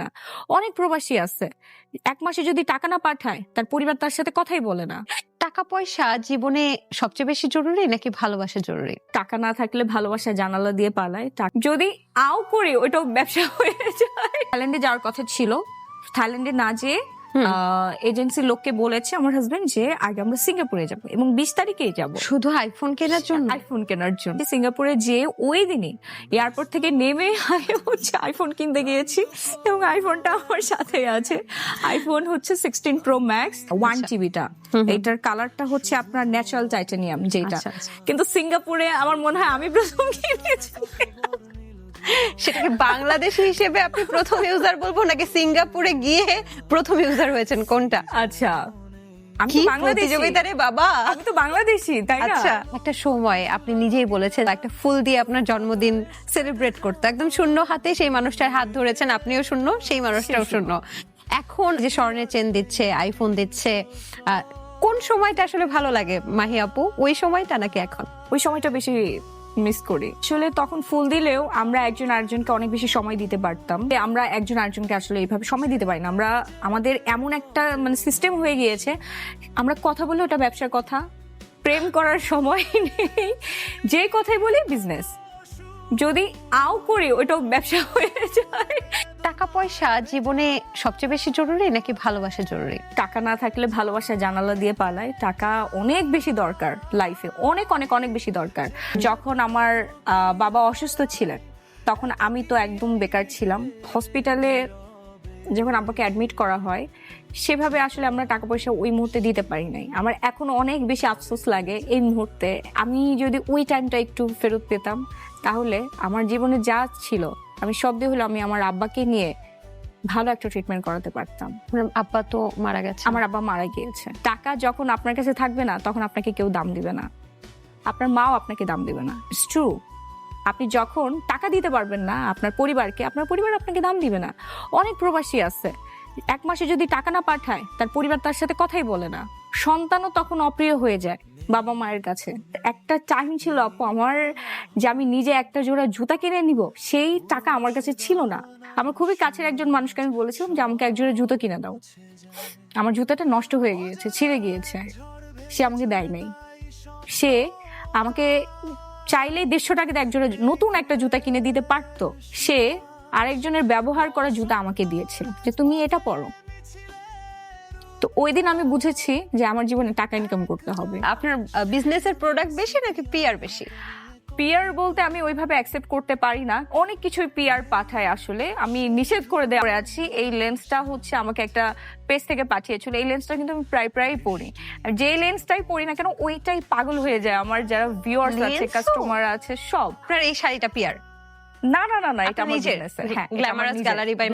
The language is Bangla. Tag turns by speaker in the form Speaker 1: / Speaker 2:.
Speaker 1: না। অনেক প্রবাসী আছে, এক মাসে যদি টাকা না পাঠায় তার পরিবার তার সাথে কথাই বলে না।
Speaker 2: টাকা পয়সা জীবনে সবচেয়ে বেশি জরুরি নাকি ভালোবাসা জরুরি?
Speaker 1: টাকা না থাকলে ভালোবাসা জানালা দিয়ে পালায়। যদি আও করি ওইটাও ব্যবসা হয়ে যায়। থাইল্যান্ডে যাওয়ার কথা ছিল, থাইল্যান্ডে না যেয়ে এজেন্সির লোককে বলেছে আমার হাজবেন্ড যে আগে আমরা সিঙ্গাপুরে যাব এবং 20 তারিখেই যাব,
Speaker 2: শুধু আইফোন কেনার জন্য।
Speaker 1: আইফোন কেনার জন্য সিঙ্গাপুরে যে ওই দিনই এয়ারপোর্ট থেকে নেমে আগে হচ্ছে আইফোন কিনতে গিয়েছি এবং আইফোনটা আমার সাথে আছে। আইফোন হচ্ছে 16 প্রো ম্যাক্স 1 GB-টা। এটার কালারটা হচ্ছে আপনার ন্যাচারাল টাইটানিয়াম যেটা। কিন্তু সিঙ্গাপুরে আমার মনে হয় আমি প্রথম কিনেছি।
Speaker 2: সেটাকে বাংলাদেশি হিসেবে আপনি প্রথম ইউজার বলবো নাকি সিঙ্গাপুরে গিয়ে প্রথম ইউজার হয়েছেন, কোনটা?
Speaker 1: আচ্ছা, আমি
Speaker 2: কি
Speaker 1: তো বাংলাদেশী
Speaker 2: প্রতিযোগিতা রে বাবা!
Speaker 1: আমি তো বাংলাদেশী, তাই না?
Speaker 2: আচ্ছা, একটা সময় আপনি নিজেই বলেছেন একটা ফুল দিয়ে আপনার জন্মদিন সেলিব্রেট করতে, একদম শূন্য হাতে সেই মানুষটার হাত ধরেছেন, আপনিও শূন্য, সেই মানুষটাও শূন্য। এখন যে স্বর্ণের চেন দিচ্ছে, আইফোন দিচ্ছে, কোন সময়টা আসলে ভালো লাগে মাহি আপু? ওই সময়টা নাকি এখন?
Speaker 1: ওই সময়টা বেশি মিস করি। আসলে তখন ফুল দিলেও আমরা একজন আরেকজনকে অনেক বেশি সময় দিতে পারতাম। আমরা একজন আরেকজনকে আসলে এইভাবে সময় দিতে পারি না। আমরা আমাদের এমন একটা সিস্টেম হয়ে গিয়েছে, আমরা কথা বলে ওটা ব্যবসার কথা, প্রেম করার সময় নেই, যে কথাই বলি বিজনেস, যদি আও করি ওইটাও ব্যবসা হয়ে যায়।
Speaker 2: টাকা পয়সা জীবনে সবচেয়ে বেশি জরুরি নাকি ভালোবাসা জরুরি?
Speaker 1: টাকা না থাকলে ভালোবাসা জানালা দিয়ে পালায়। টাকা অনেক বেশি দরকার লাইফে, অনেক অনেক অনেক বেশি দরকার। যখন আমার বাবা অসুস্থ ছিলেন তখন আমি তো একদম বেকার ছিলাম। হসপিটালে যখন আব্বাকে অ্যাডমিট করা হয় সেভাবে আসলে আমরা টাকা পয়সা ওই মুহূর্তে দিতে পারি নাই। আমার এখন অনেক বেশি আফসোস লাগে এই মুহূর্তে। আমি যদি ওই টাইমটা একটু ফেরত পেতাম তাহলে আমার জীবনে যা ছিল আমি সব দিয়ে হলো আমি আমার আব্বাকে নিয়ে ভালো একটা ট্রিটমেন্ট করাতে পারতাম।
Speaker 2: আব্বা তো মারা গেছে।
Speaker 1: আমার আব্বা মারা গিয়েছে। টাকা যখন আপনার কাছে থাকবে না তখন আপনাকে কেউ দাম দিবে না, আপনার মাও আপনাকে দাম দিবে না। It's true. আপনি যখন টাকা দিতে পারবেন না আপনার পরিবারকে, আপনার পরিবার আপনাকে দাম দিবে না। অনেক প্রবাসী আছে, এক মাসে যদি টাকা না পাঠায় তার পরিবার তার সাথে কথাই বলে না। সন্তানও তখন অপ্রিয় হয়ে যায় বাবা মায়ের কাছে। একটা টাইম ছিল আপু আমার যে আমি নিজে একটা জোড়া জুতা কিনে নিব, সেই টাকা আমার কাছে ছিল না। আমার খুবই কাছের একজন মানুষকে আমি বলেছিলাম যে আমাকে এক জোড়া জুতো কিনে দাও। আমার জুতাটা নষ্ট হয়ে গিয়েছে, ছিঁড়ে গিয়েছে, সে আমাকে দেয় নাই। সে আমাকে চাইলেই 150 টাকাতে এক জোড়া নতুন একটা জুতা কিনে দিতে পারতো। সে আরেকজনের ব্যবহার করা জুতা আমাকে দিয়েছিল যে তুমি এটা পরো। তো ওই দিন আমি বুঝেছি যে আমার জীবনে টাকা ইনকাম করতে হবে।
Speaker 2: আপনার বিজনেসের প্রোডাক্ট বেশি নাকি পিআর বেশি?
Speaker 1: পিআর বলতে আমি ওইভাবে অ্যাকসেপ্ট করতে পারি না, অনেক কিছুই পিআর পাঠায়। আসলে আমি নিষেধ করে দেওয়া আছি। এই লেন্সটা হচ্ছে আমাকে একটা পেজ থেকে পাঠিয়েছিল, এই লেন্সটা কিন্তু আমি প্রায় পরি। যে লেন্সটাই পরি না কেন ওইটাই পাগল হয়ে যায় আমার যারা ভিউয়ার্স আছে, কাস্টমার আছে সব।
Speaker 2: আপনার এই শাড়িটা পিআর?
Speaker 1: না, এটা আমার বিজনেস। হ্যাঁ,
Speaker 2: গ্ল্যামারাস গ্যালারি বাই